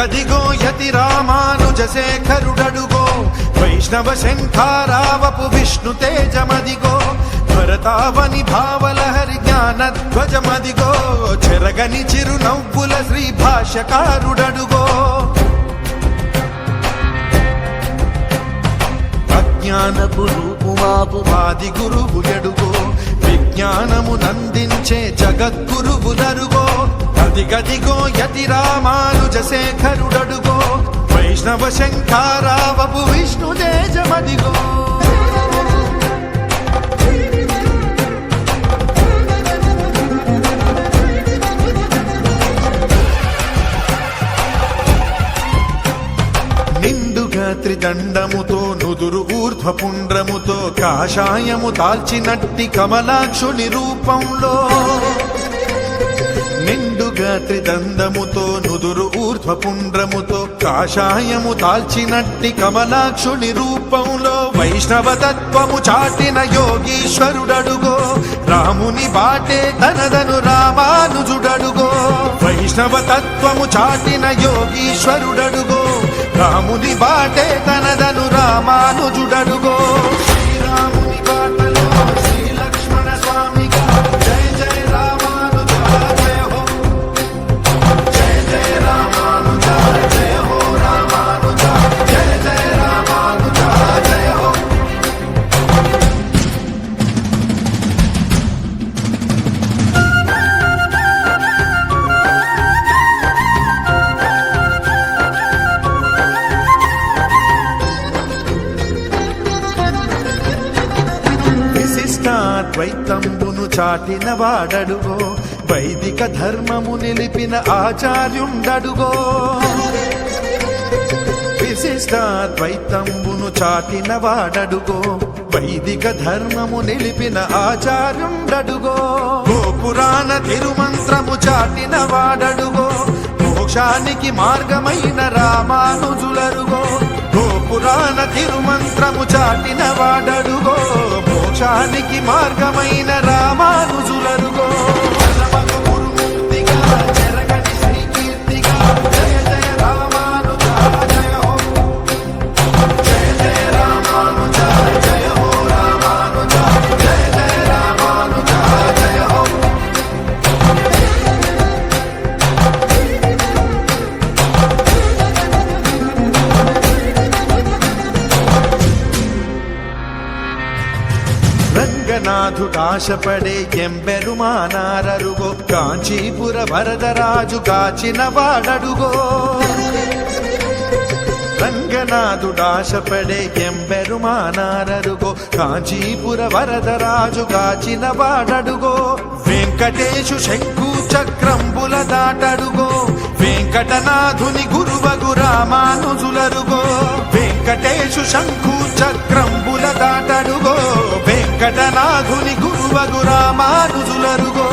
అదిగదిగో యతి రామానుజ శేఖరుడడుగో వైష్ణవ శంఖారావపు విష్ణు తేజమదిగో భరతావని భావలహరి జ్ఞానధ్వజమదిగో చెరగని చిరు నవ్వుల శ్రీ భాష్యకారుడడుగో అజ్ఞానపు రూపుమాపు ఆది గురువు ఎడుగో విజ్ఞానము నందించే జగద్గురువులరుగో అదిగదిగో యతి రామానుజ శేఖరుడడుగో వైష్ణవ శంఖారావపు విష్ణు తేజమదిగో త్రిదండముతో నుదురు ఊర్ధ్వపుండ్రముతో కాషాయము దాల్చినట్టి కమలాక్షుని రూపంలో నిండుగా త్రిదండముతో నుదురు ఊర్ధ్వపుండ్రముతో కాషాయము దాల్చినట్టి కమలాక్షుని రూపంలో వైష్ణవ తత్వము చాటిన యోగీశ్వరుడడుగో రాముని బాటే తనదను రామానుజుడడుగో వైష్ణవ తత్వము చాటిన యోగీశ్వరుడడుగో రాముని బాటే తనదను రామానుజుడడుగో శ్రీరాముని బాటలో శ్రీ లక్ష్మణ స్వామిగా జయ జయ రామానుజ జయ హో జయ జయ రామానుజ జయ హో రామానుజ జయ జయ రామానుజ జయ హో ద్వైతంబును చాటిన వాడడుగో వైదిక ధర్మము నిలిపిన ఆచార్యుండడుగో విశిష్టాద్వైతంబును చాటిన వాడడుగో వైదిక ధర్మము నిలిపిన ఆచార్యుండడుగో గోపురాణ తిరుమంత్రము చాటిన వాడడుగో మోక్షానికి మార్గమైన రామానుజులరుగో గోపురాణ తిరుమంత్రము చాటిన వాడడుగో మోక్షానికి మార్గమైన రామానుజులరుగో రంగనాథుడాశపడే ఎంబెరుమానారరుగో కాంచీపుర వరదరాజు కాచిన వాడడుగో రంగనాథుడాశపడే ఎంబెరుమానారరుగో కాంచీపుర వరదరాజు కాచిన వాడడుగో వెంకటేశు శంకు చక్రంబుల దాటడుగో వెంకటనాథుని గురువగు రామానుజులరుగో వెంకటేశు శంకు చక్రంబుల దాటడుగో వెంకటనాథుని గురువగు రామానుజులరుగో